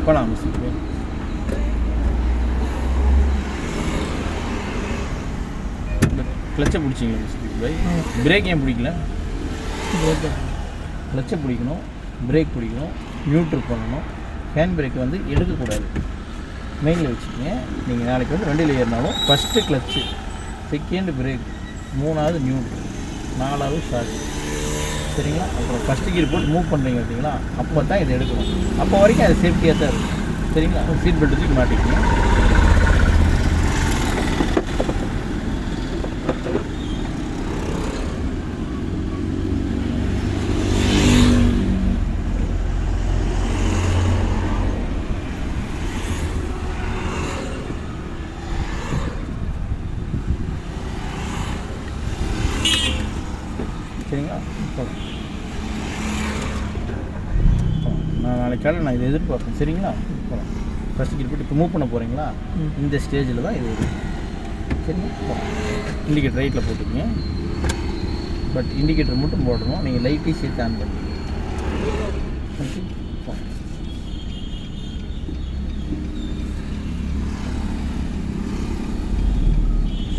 போகலாம் மிஸ்ஸுக்கு. கிளச்சை பிடிச்சிங்களா மிஸ்ஸுக்கு by? Break ஏன் பிடிக்கல? கிளச்சை பிடிக்கணும், பிரேக் பிடிக்கணும், நியூட்ரல் பண்ணணும். ஹேண்ட் பிரேக் வந்து எடுக்கக்கூடாது, மெயினில் வச்சுக்கோங்க. நீங்கள் நாளைக்கு வந்து வண்டியில் ஏறினாலும் ஃபஸ்ட்டு கிளச்சு, செகண்ட் பிரேக், மூணாவது நியூட்ரல், நாலாவது ஷார்ட். சரிங்களா? அப்புறம் ஃபஸ்ட்டு கீர் போட்டு மூவ் பண்ணுறீங்க பார்த்தீங்களா, அப்போ தான் இதை எடுக்கணும். அப்போ வரைக்கும் அது சேஃப்டியாக தான் இருக்கும். சரிங்களா? சீட் பெல்ட் தூக்கி மாட்டிக்கணும். சரிங்களா? நான் நாளைக்கு காலையில் நான் இதை எதிர்பார்ப்பேன். சரிங்களா? போகலாம். ஃபஸ்ட்டு கீர் போட்டு இப்போ மூவ் பண்ண போகிறீங்களா, இந்த ஸ்டேஜில் தான் இது இருக்குது. சரிங்களா? இண்டிகேட்டர் ரைட்டில் போட்டுக்கோங்க. பட் இண்டிகேட்டர் மட்டும் போடணும், நீங்கள் லைட்டையும் சேர்த்து ஆன் பண்ணி.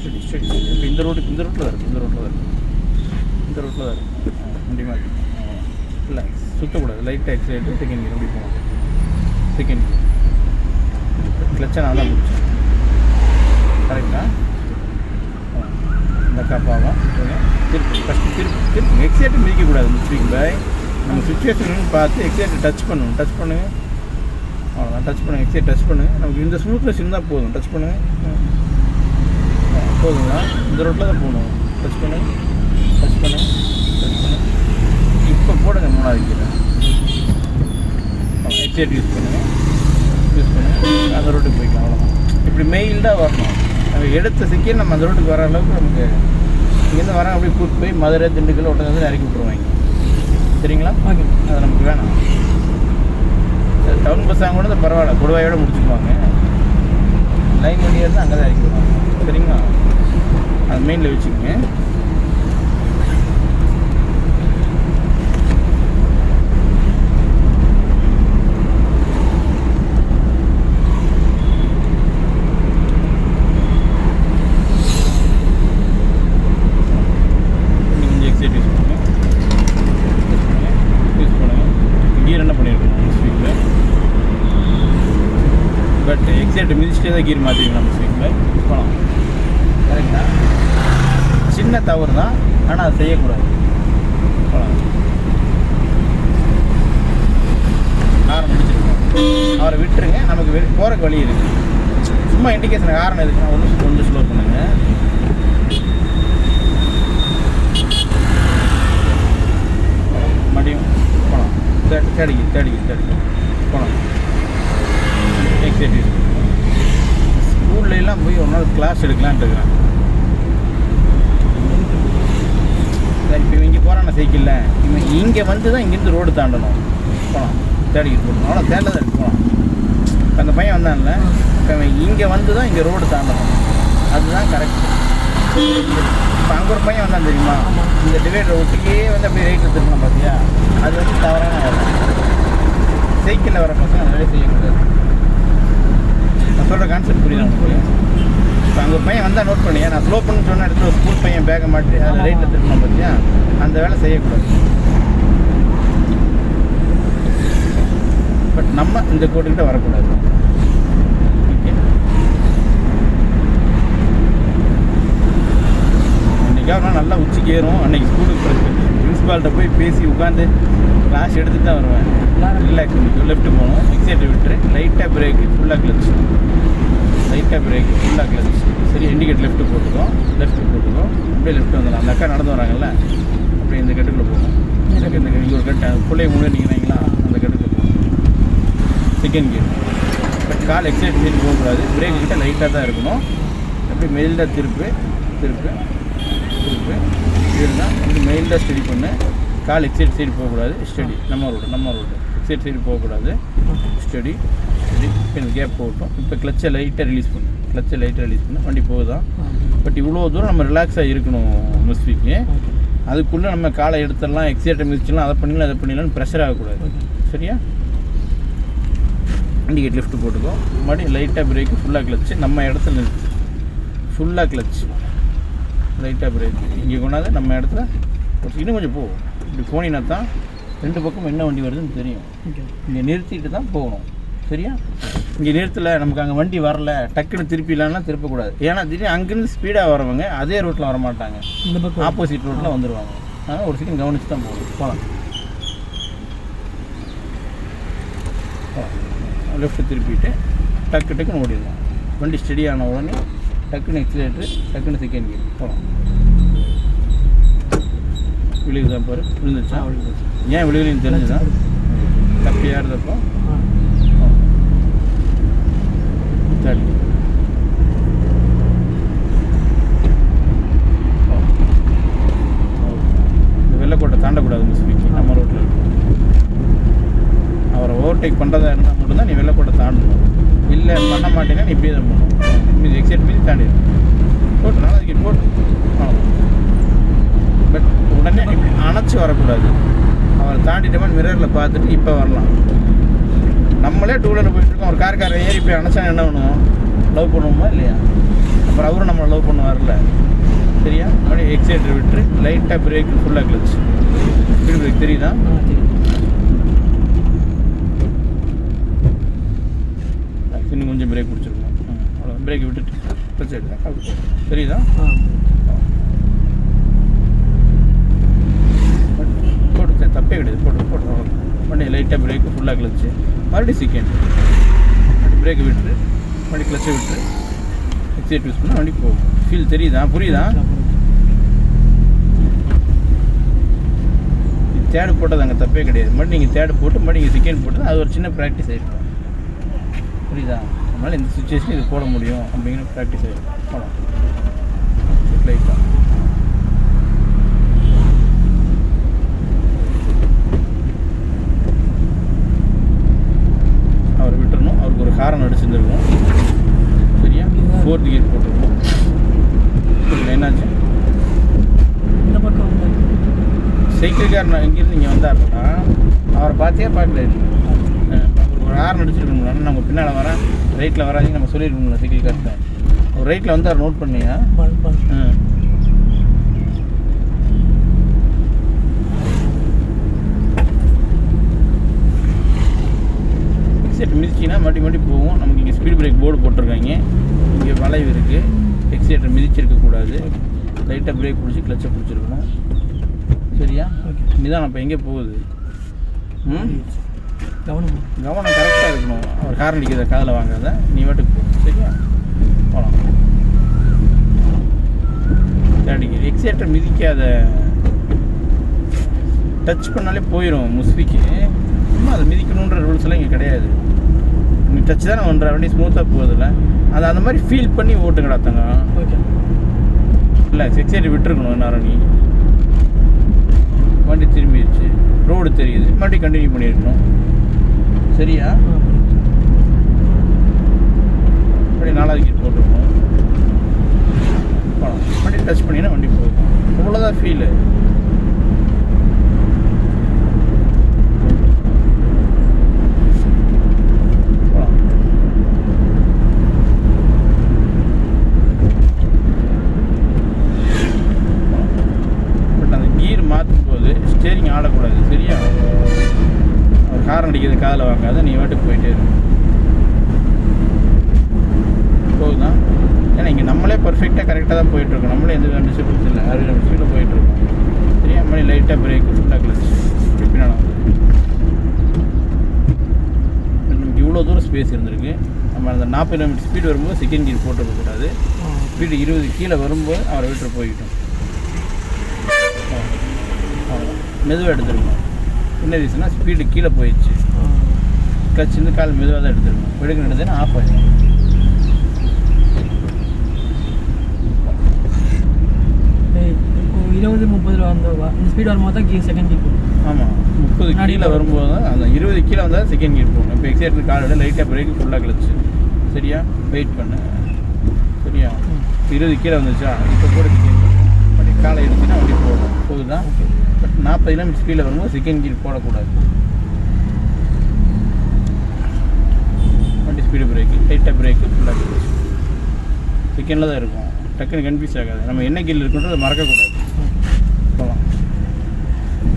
சரி சரி சரி. இப்போ இந்த ரோட்டில் தான் இருக்குது, இந்த ரோட்டில் தான் இருக்குது. வண்டி மாட்டி இல்லை, சுற்றக்கூடாது. லைட்டாக எக்ஸைட்டு செகண்ட் கியர் அப்படி போகணும். செகண்ட் கியர் கிளச்சை நான் தான் பிடிச்சேன். கரெக்டாக இந்த காப்பாகும். திருப்பி ஃபஸ்ட்டு திருப்பி எக்ஸைட்டு மிதிக்கக்கூடாது. மிஸ்டேக் பை நம்ம சுச்சுவேஷன் பார்த்து எக்ஸைட்டை டச் பண்ணுங்கள். அவ்வளோதான், டச் பண்ணுங்கள். எக்ஸைட் டச் பண்ணுங்கள். நமக்கு இந்த ஸ்மூத்னஸ் இருந்தால் போதும். டச் பண்ணுங்கள், போதுங்களா? இந்த ரோட்டில் தான் போகணும். டச் பண்ணுங்கள். இப்போ போடுங்க மூணாவது கீரை. எக்ஸைட் யூஸ் பண்ணுங்கள். அந்த ரோட்டுக்கு போய்க்கலாம். அவ்வளோதான். இப்படி மெயில்டாக வரணும். நம்ம எடுத்த செகண்ட் நம்ம அந்த ரோட்டுக்கு வர அளவுக்கு நமக்கு இங்கேருந்து வர அப்படியே கூப்பிட்டு போய் மதுரை, திண்டுக்கல், ஒட்டஞ்சு இறக்கி விட்ருவாங்க. சரிங்களா? ஓகே. அது நமக்கு வேணாம். டவுன் பஸ்ஸாக கூட பரவாயில்ல, கொடுவாயோடு முடிச்சுக்குவாங்க. லைன் வண்டியாக இருந்தால் அங்கே தான் இறக்கி விடுவாங்க. சரிங்களா? அது மெயினில் வச்சுக்கோங்க. பட் எக்ஸைட் மிதிச்சிட்டே தான் கீர் மாற்றிக்கலாம் நம்ம ஸ்விங்கில் போகலாம். கரெக்டா? சின்ன தவறு தான், ஆனால் அதை செய்யக்கூடாது. போகலாம். ஹாரன் முடிச்சிருக்கோம், அவரை விட்டுருங்க. நமக்கு போகிறக்கு வழி இருக்குது. சும்மா இண்டிகேஷன் ஹாரன் இருக்குன்னா கொஞ்சம் ஸ்லோ பண்ணுங்கள். மடியும் போகலாம். தேடிக்கு போகலாம். எக்ஸைட் யூஸ் பண்ணுவோம். ஸ்கூல்லாம் போய் ஒரு நாள் கிளாஸ் எடுக்கலான்ட்டு இருக்கிறாங்க. சரி, இப்போ இங்கே போகிறான சைக்கிளில் இவன் இங்கே வந்து தான் இங்கேருந்து ரோடு தாண்டணும். போகலாம். தேடிக்கிட்டு போடணும். அவ்வளோ தேட தான் இருக்கு. போகலாம். இப்போ அந்த பையன் வந்தான்ல, இப்போ அவன் இங்கே வந்து தான் இங்கே ரோடு தாண்டணும். அதுதான் கரெக்ட். இப்போ அங்கே ஒரு பையன் வந்தான் தெரியுமா, இந்த டிவைடரை ஒட்டிக்கே வந்து அப்படியே ரைட்டில் திரும்பணும். பார்த்தியா? அது வந்து தவறான வேலை. சைக்கிளில் வர பசங்க அந்த வேலையை செய்யக்கூடாது. நான் சொல்கிற கான்செப்ட் புரியுது உங்களுக்கு? இப்போ அங்கே பையன் வந்தால் நோட் பண்ணியா, நான் ஸ்லோ பண்ணு சொன்ன இடத்துல ஒரு ஸ்கூல் பையன் பேக்கை மாட்டி அதை ரைட்டில் திருப்பணும். பார்த்தியா? அந்த வேலை செய்யக்கூடாது. பட் நம்ம இந்த கோட்டுக்கிட்ட வரக்கூடாது. ஓகே. அன்றைக்காக நல்லா உச்சிக்கு ஏறும். அன்றைக்கி ஸ்கூலுக்கு பிரின்ஸிபால்கிட்ட போய் பேசி உட்காந்து கிளாஸ் எடுத்துகிட்டு தான் வருவேன். ரிலாக்ஸ் பண்ணிக்கும். லெஃப்ட்டு போகணும். எக்ஸைட்டை விட்டுரு. லைட்டாக பிரேக்கு, ஃபுல்லாக கிளச்சு. சரி, இண்டிகேட் லெஃப்ட்டு போட்டுக்கோம். அப்படியே லெஃப்ட் வந்துடலாம். அந்த அக்கா நடந்து வராங்கல்ல, அப்படியே இந்த கட்டுக்குள்ளே போகணும். இந்த இங்கே ஒரு கட்டு பிள்ளைய முன்னேறிங்களா, அந்த கட்டுக்குள்ளே போகணும். Second gear. But call excite side போகக்கூடாது. பிரேக் கிட்ட லைட்டாக தான் இருக்கணும். அப்படியே மெயில்டாக திருப்பு இதுதான் வந்து மெயில்டாக ஸ்டடி பண்ணு. கால் எக்ஸைட் சைடு போகக்கூடாது. ஸ்டடி. நம்ம ரோடு எக்ஸைட் சைடு போகக்கூடாது. ஸ்டடி. இந்த கேப் போகட்டும். இப்போ கிளச்சை லைட்டாக ரிலீஸ் பண்ணு. வண்டி போகுதான். பட் இவ்வளோ தூரம் நம்ம ரிலாக்ஸாக இருக்கணும் மிஸ்விக்கு. அதுக்குள்ளே நம்ம காலை எடுத்துடலாம், எக்ஸைட்டை மிதிச்சிடலாம், அதை பண்ணிடலாம்னு ப்ரெஷர் ஆகக்கூடாது. சரியா? இண்டிகேட் லிஃப்ட் போட்டுக்கோ. மறுபடியும் லைட்டாக பிரேக்கு, ஃபுல்லாக கிளச்சு, நம்ம இடத்துல நிறுத்து. ஃபுல்லாக கிளச்சு, லைட்டாக பிரேக்கு. இங்கே கொண்டாந்து நம்ம இடத்துல இன்னும் கொஞ்சம் போகும். இப்படி போனீங்கன்னா தான் 2 பக்கம் என்ன வண்டி வருதுன்னு தெரியும். இங்கே நிறுத்திட்டு தான் போகணும். சரியா? இங்கே நிறுத்தலை, நமக்கு அங்கே வண்டி வரல, டக்குன்னு திருப்பிடலான்னா திருப்பக்கூடாது. ஏன்னா திடீர்னு அங்கேருந்து ஸ்பீடாக வரவங்க அதே ரோட்டில் வர மாட்டாங்க, இந்த பக்கம் ஆப்போசிட் ரோட்டில் வந்துடுவாங்க. அதனால் ஒரு செகண்ட் கவனித்து தான் போகலாம். லெஃப்ட்டு திருப்பிட்டு டக்குன்னு ஓடிடலாம். வண்டி ஸ்டெடியான உடனே டக்குன்னு எக்ஸிலேட்டரு, டக்குன்னு செகண்ட் கியர் போகலாம். விழுகுதான் பாரு, விழுந்துச்சா? ஏன் விழுகுன்னு தெரிஞ்சுதான் தப்பி ஏறுறப்போ தேர்ட் இந்த வெள்ளைக்கோட்டை தாண்டக்கூடாது. மிஸ்பிக்கு நம்ம ரோட்டில் இருக்கும். அவரை ஓவர்டேக் பண்ணுறதா இருந்தால் மட்டும்தான் நீ வெள்ளைக்கோட்டை தாண்டணும். இல்லை பண்ண மாட்டேன்னா நீ இப்படியே தான் போகணும். மீது எக்ஸைட் மீது தாண்டிடும். போட்டுனால அதுக்கு போட்டு பட் உடனே அணைச்சி வரக்கூடாது. அவரை தாண்டிட்டோமா மிரரில் பார்த்துட்டு இப்போ வரலாம். நம்மளே 2 வீலரில் போயிட்டுருக்கோம், ஒரு காரை ஏறி போய் அணைச்சா என்ன பண்ணுவோம்? லவ் பண்ணுவோமா இல்லையா? அப்புறம் அவரும் நம்மளை லவ் பண்ணுவார்ல. சரியா? அப்படியே எக்ஸைட்டர் விட்டு லைட்டாக பிரேக், ஃபுல்லாக கிளச்சு. ஸ்பீட் பிரேக் தெரியுதா? இன்னும் கொஞ்சம் பிரேக் பிடிச்சிருக்கோம். அவ்வளோ பிரேக் விட்டுட்டு கிளச் எடுத்தேன். தெரியுதா? போட்டு தப்பே கிடையாது. போட்டு வண்டி லைட்டாக பிரேக்கு, ஃபுல்லாக கிளச்சு, மறுபடியும் செகண்ட் மறுபடியும் பிரேக்கு விட்டு மறுபடியும் கிளச்சை விட்டு எக்ஸைட் யூஸ் பண்ணால் வண்டி போகும். ஃபீல் தெரியுதா? புரியுதா? தேர்டு போட்டது அங்கே தப்பே கிடையாது. மறுபடியும் நீங்கள் தேர்டு போட்டு மறுபடியும் நீங்கள் செகண்ட் போட்டு அது ஒரு சின்ன ப்ராக்டிஸ் ஆகிருக்கும். புரியுதா? அதனால் இந்த சுச்சுவேஷன் இது போட முடியும் அப்படிங்கிற ப்ராக்டிஸ் ஆகிருக்கும். போகலாம் லைட்டாக அவர் விட்டுறணும். அவருக்கு ஒரு ஹாரன் அடிச்சுருந்துருக்கணும். சரியா? 4th gear போட்டுருக்கணும். என்னாச்சு? இந்த பக்கம் சைக்கிள்கார் நான் இங்கேருந்து இங்கே வந்தாருன்னா அவரை பார்த்தே பார்க்கல. ஒரு ஹாரன் அடிச்சிருக்கணும்ல. நம்ம பின்னால் வரேன், ரைட்டில் வராதிங்க நம்ம சொல்லியிருக்கணும்ல சைக்கிள்கார்ட்ட. ஒரு ரைட்டில் வந்து அவர் நோட் பண்ணியா? எக்ஸைட்டர் மிதிச்சின்னா மறுபடி போகும். நமக்கு இங்கே ஸ்பீட் பிரேக் போர்டு போட்டிருக்காங்க. இங்கே வளைவு இருக்குது. எக்ஸைட்டர் மிதிச்சிருக்கக்கூடாது. லைட்டாக பிரேக் பிடிச்சி கிளச்சை பிடிச்சிருக்கணும். சரியா? நிதானம் இப்போ எங்கே போகுது? கவனம் கரெக்டாக இருக்கணும். அவர் கார் அடிக்கிறத காதில் வாங்காத, நீ வாட்டுக்கு போ. சரியா? போகலாம். தேடிக்கு எக்ஸைட்டர் மிதிக்காத. டச் பண்ணாலே போயிடும் முஸ்பிக்கு. சும்மா அதை மிதிக்கணுன்ற ரூல்ஸ் எல்லாம் இங்கே கிடையாது. நீ டச் தானே பண்ணுற, வண்டி ஸ்மூத்தாக போகுதில்ல. அதை அந்த மாதிரி ஃபீல் பண்ணி ஓட்டுங்கடா தங்க. இல்லை எக்ஸைட்டர் விட்டுருக்கணும். என்னாரோ நீ வண்டி திரும்பிடுச்சு, ரோடு தெரியுது, மறுபடியும் கண்டினியூ பண்ணியிருக்கணும். சரியா? அப்படி 4வது கீர் போட்டிருக்கணும். போகலாம். மறுபடியும் டச் பண்ணினா வண்டி போகும். அவ்வளோதான் ஃபீலு. ஸ்டேரிங் ஆடக்கூடாது. சரியா? அவர் ஹாரன் அடிக்கிறது காதில் வாங்காத, நீ வாட்டுக்கு போயிட்டே இருக்கும். போகுதான்? ஏன்னா இங்கே நம்மளே பர்ஃபெக்டாக கரெக்டாக தான் போயிட்டுருக்கோம். நம்மளே எந்த டிஸ்டர்பன்ஸ் இல்லை. 60 ஸ்பீடில் போயிட்டுருக்கோம். சரியா? மாதிரி லைட்டாக பிரேக், ஃபுல்லாக கிளச். பின்னாடி நமக்கு இவ்வளோ தூரம் ஸ்பேஸ் இருந்திருக்கு. நம்ம அந்த 40 km ஸ்பீடு வரும்போது செகண்ட் கியர் போட்டுருக்கக்கூடாது. ஸ்பீடு 20 கீழே வரும்போது அவரை விட்டு போய்கிட்டோம். மெதுவாக எடுத்துருக்கணும். என்ன ரீசன்னா ஸ்பீடு கீழே போயிடுச்சு. கிளச் இருந்து கால் மெதுவாக தான் எடுத்துருக்கணும். எடுக்கணுன்றதுன்னா ஆஃப் ஆகிடும். இப்போ 20-30 வந்தோவா இந்த ஸ்பீடு வரும்போது தான் செகண்ட் கியர் போகும். ஆமாம், 30 கீழே வரும்போது தான் அந்த 20 கீழே வந்தால் செகண்ட் கியர் போகணும். இப்போ எக்ஸைட்டர் கால் விட லைட்டாக பிரேக், ஃபுல்லாக கிளச்சு. சரியா? வெயிட் பண்ணு. சரியா? 20 கீழே வந்துச்சா? இப்போ கூட செகண்ட் அப்படி காலை எடுத்துன்னா வண்டி போகும். போகுதான்? பட் 40 km ஸ்பீடில் வரும்போது செகண்ட் கியர் போடக்கூடாது. ஸ்பீடு பிரேக்கு, லைட்டாக பிரேக்கு, ஃபுல்லாக கிளச்சு. செகண்டில் தான் இருக்கும். டக்குன்னு கன்ஃபியூஸ் ஆகாது. நம்ம என்ன கீழ் இருக்குன்றதை மறக்கக்கூடாது. போகலாம்.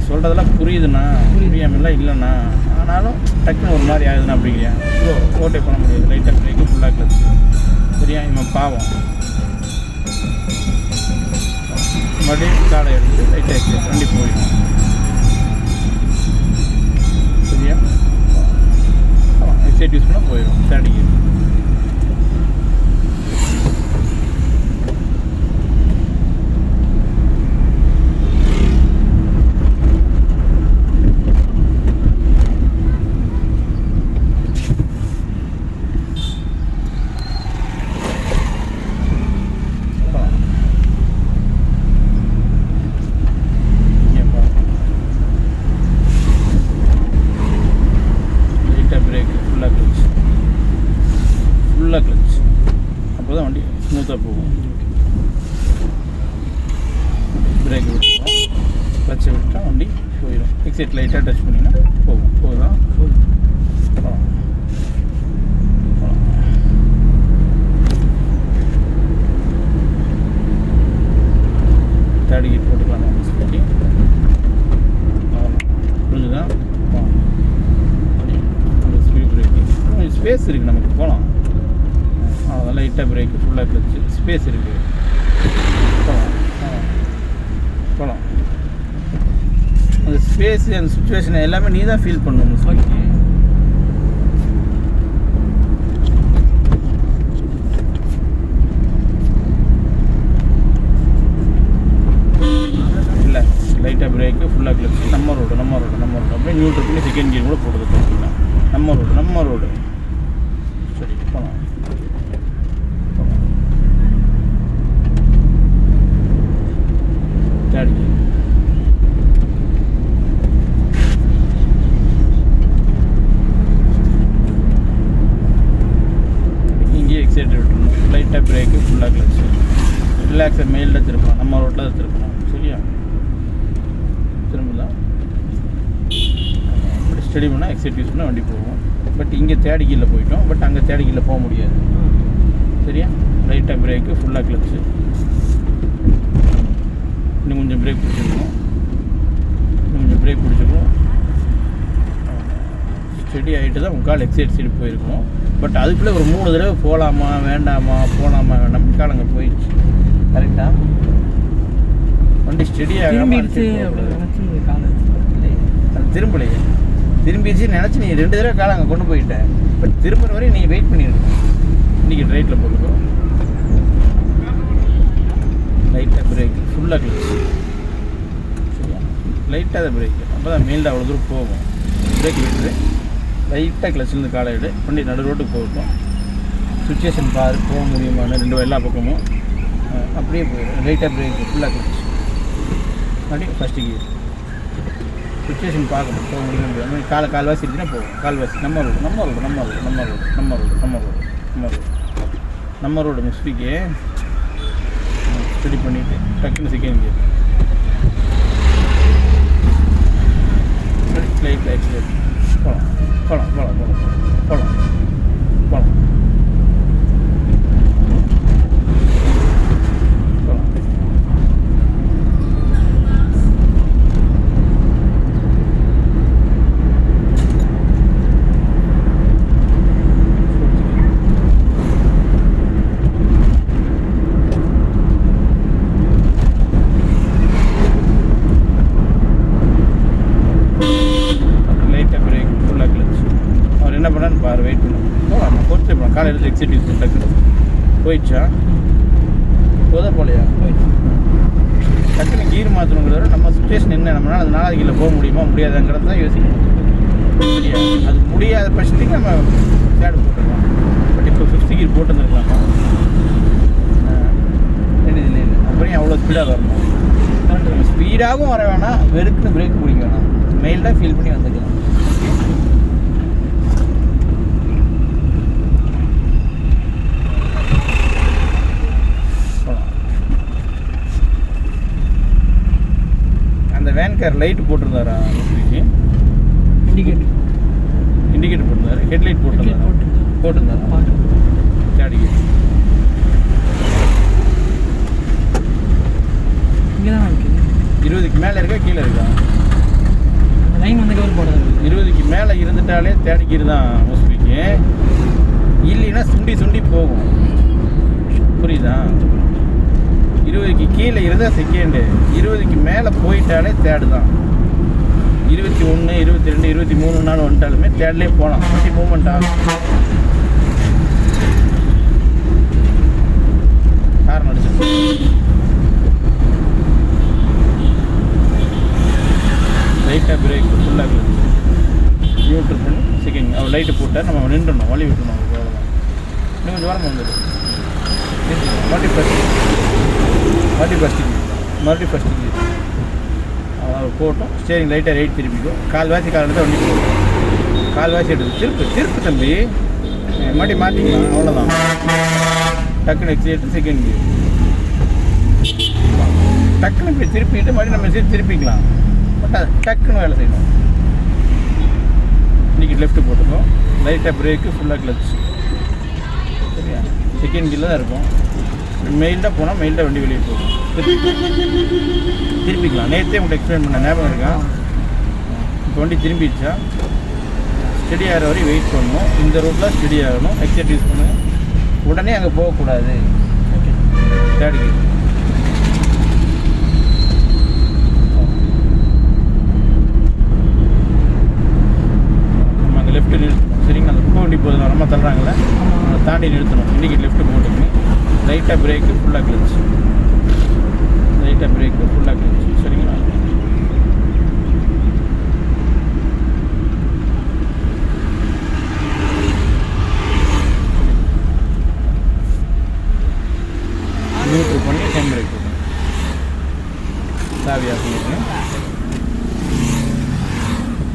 சொல்கிறதெல்லாம் புரியுதுண்ணா, புரியாமலாம் இல்லைண்ணா, ஆனாலும் டக்குன்னு ஒரு மாதிரி ஆகுதுண்ணா அப்படிங்கிறியா? ஓட்டே பண்ண முடியாது. லைட்டாக பிரேக்கு, ஃபுல்லாக கிளச்சு. சரியா? இவன் பாவம் மறுபடியும் காடை எடுத்து லைட்டாக எக்ஸைட் வண்டி போயிடும். சரியா? எக்ஸைட் யூஸ் பண்ணால் போயிடும். தேர்டிக்கு ஃபுல்லாக கிளச். அப்போ தான் வண்டி ஸ்மூத்தாக போகும். பிரேக் விட்டுருவோம், கிளச்சை விட்டால் வண்டி போயிடும். எக்ஸைட் லைட்டாக டச் பண்ணிங்கன்னா போகும். போகுதான் தேர்ட் கீர் போட்டுக்கலாம். பண்ணி புரிஞ்சுதான். ஸ்பீட் பிரேக்கு கொஞ்சம் ஸ்பேஸ் இருக்குது நமக்கு, போகலாம். அதெல்லாம் லைட்டாக பிரேக்கு, ஃபுல்லாக கிளச்சு, ஸ்பேஸ் இருக்குது. போகலாம். அந்த ஸ்பேஸு, அந்த சுச்சுவேஷனை எல்லாமே நீ தான் ஃபீல் பண்ணணும். ஓகே, இல்லை லைட்டாக பிரேக்கு, ஃபுல்லாக கிளச்சு, நம்ம ரோடு அப்படியே நியூட்ரல் பண்ணி செகண்ட் கியர் கூட போடுறது பார்த்துக்கலாம். நம்ம ரோடு சரி. போகலாம். தேர்ட் கியர் இங்கேயே எக்ஸைட் விட்டுருணும். லைட்டாக பிரேக்கு, ஃபுல்லாக கிளச்சு, ரிலாக்ஸர் மெயில்டாக திருப்பணும். நம்ம ரோட்டில் தான் திருப்பணும். சரியா? திரும்பலாம். அப்படி ஸ்டடி பண்ணால் எக்ஸைட் யூஸ் பண்ணால் வண்டி போகும். பட் இங்கே தேர்ட் கீரில் போயிட்டோம். பட் அங்கே தேர்ட் கீரில் போக முடியாது. சரியா? லைட்டாக பிரேக்கு, ஃபுல்லாக கிளச்சு, இன்னும் கொஞ்சம் பிரேக் பிடிச்சிருக்கணும். ஸ்டெடி ஆகிட்டு தான் உங்கள் கால் எக்ஸைட் சைடு போயிருக்கணும். பட் அதுக்குள்ளே ஒரு 3 தடவை போகலாமா வேண்டாமா கால் அங்கே போயிடுச்சு. கரெக்டாக வண்டி ஸ்டெடி ஆகாமல் அது திரும்பலையே. திரும்பிடுச்சு நினச்சி நீ 2 தடவை காலை அங்கே கொண்டு போயிட்டேன். பட் திரும்புற வரையும் நீ வெயிட் பண்ணியிருக்கணும். இன்றைக்கி ரைட்டில் போட்டுக்கோ. லைட்டாக பிரேக்கு, ஃபுல்லாக கிளச்சு. சரியா? லைட்டாக தான் பிரேக்கு, அப்போ தான் மெயில்டாக அவ்வளோ தூரம் போகும். பிரேக் விட்டுரு, லைட்டாக கிளச்சிலேருந்து காலை எடு, வண்டி நடு ரோட்டுக்கு போகட்டும். சுச்சுவேஷன் பாரு, போக முடியுமான்னு 2 எல்லா பக்கமும் அப்படியே போயிடும். லைட்டாக பிரேக்கு, ஃபுல்லாக கிளச்சு, அப்படியே ஃபஸ்ட்டு கீர். சுச்சுவேஷன் பார்க்கணும், போக முடியும். கால்வாசி இருந்துச்சுன்னா போகும். கால்வாசி நம்ம ரோடு முஸ்பிக்கு ஸ்டடி பண்ணிவிட்டு டக்குன்னு செகண்ட் கியர் லைட் போகலாம். என்ன பண்ணான்னு பாரு, வெயிட் பண்ண போகலாம். நான் போட்டு போகலாம். காலை எடுத்து எக்ஸைட் யூஸ் பண்ணி டக்குன்னு போயிடுச்சா? போலையா? டக்குன்னு கீர் மாற்றணுங்கிறத நம்ம சுச்சுவேஷன் என்ன, நம்மளால் அது 4வது கீரில் போக முடியாதாங்கிறது தான் யோசிக்கணும். சரியா? அது முடியாத பட்சத்துக்கு நம்ம தேர்டு போட்டுக்கலாம். பட் இப்போ 5th கீர் போட்டு வந்துருக்கலாமா? இல்லை. அப்புறம் அவ்வளோ ஸ்பீடாக வரணும். நம்ம ஸ்பீடாகவும் வர வேணாம், வெறுக்குன்னு பிரேக் பிடிக்க வேணாம். மெயில்டாக ஃபீல் பண்ணி வந்துக்கலாம். அந்த வேன்கார் லைட் போட்டிருந்தாரா? இண்டிகேட்டர் போட்டிருந்தாரு, ஹெட்லைட் போட்டிருந்தாரா? போட்டுருந்தேன் பாட்டு தேர்ட் கியர். இங்கே தான் இருக்குது. 20க்கு மேலே இருக்கா கீழே இருக்கா? அந்த லைன் வந்து கவர் போடாது. 20க்கு மேலே இருந்துட்டாலே தேர்ட் கியர் தான் மோஸ்ட்லிக்கு. இல்லைன்னா சுண்டி போகும். புரியுதா? 20க்கு கீழே இருந்தால் செகண்டு, 20க்கு மேலே போயிட்டாலே தேர்டு தான். 21, 22, 23 நாள் வந்துட்டாலுமே தேர்ட்லேயே போகலாம். வண்டி மூவ்மெண்ட் ஆகும். காரணம் அடிச்சு லைட்டாக பிரேக் ஃபுல்லாக நியூட்ரல் பண்ணி செகண்ட் அவர் லைட்டு போட்டால் நம்ம நின்றுடணும், வழி விட்டுணும். அவ்வளோதான். இன்னும் கொஞ்சம் வாரம் வந்துடும். மறுபடியும் ஃபஸ்ட்டு அவர் போட்டோம். ஸ்டேரிங் லைட்டாக ரைட் திருப்பிக்கும். கால்வாசி எடுத்து வண்டி போகும். கால்வாசி எடுத்து திருப்பு தம்பி மறுபடியும் மாற்றிக்கலாம். அவ்வளோதான். டக்குன்னு எக்ஸிலேட்டர் செகண்ட் கியர். டக்குன்னு இப்படி திருப்பிட்டு மறுபடியும் நம்ம திருப்பிக்கலாம். பட் அது டக்குன்னு வேலை செய்யணும். இன்றைக்கி லெஃப்ட்டு போட்டுக்கோம். லைட்டாக பிரேக்கு ஃபுல்லாக கிளச். சரியா? செகண்ட் கியரில் தான் இருக்கும். மெயில்டாக போனால் மெயில்டாக வண்டி வெளியே போகும். திருப்பிக்கலாம். நேற்றே உங்களுக்கு எக்ஸ்பிளைன் பண்ண ஞாபகம் இருக்கா? இப்போ வண்டி திரும்பிடுச்சா ஸ்டெடி ஆகிற வரையும் வெயிட் பண்ணணும். இந்த ரூட்டில் ஸ்டெடி ஆகணும். எக்ஸைட் யூஸ் பண்ணுங்க. உடனே அங்கே போகக்கூடாது. Okay third gear. நம்ம அங்கே லெஃப்ட்டு நிறுத்தணும். சரிங்களா? அந்த குப்பை வண்டி போகுது நம்ம தள்ளுறாங்களே அதை தாண்டி நிறுத்தணும். இன்றைக்கி லெஃப்ட்டு போட்டுக்கணும். லைட்டாக பிரேக்கு ஃபுல்லாக கிளச். லைட்டாக பிரேக்கு ஃபுல்லாக கிளச். சரிங்களா? நியூட்ரல் பண்ணி ஹேண்ட் பிரேக் போட்டு சாவி ஆஃப் பண்ணிடுங்க.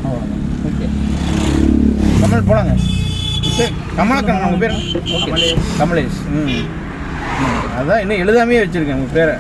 அவ்வளோதான். ஓகே கமல் போலாங்க. சரி கமலக்கண்ணன் உங்கள் பேர்? ஓகே கமலேஷ். அதான் இன்னும் எழுதாமையே வச்சுருக்கேன் உங்கள் பேரை.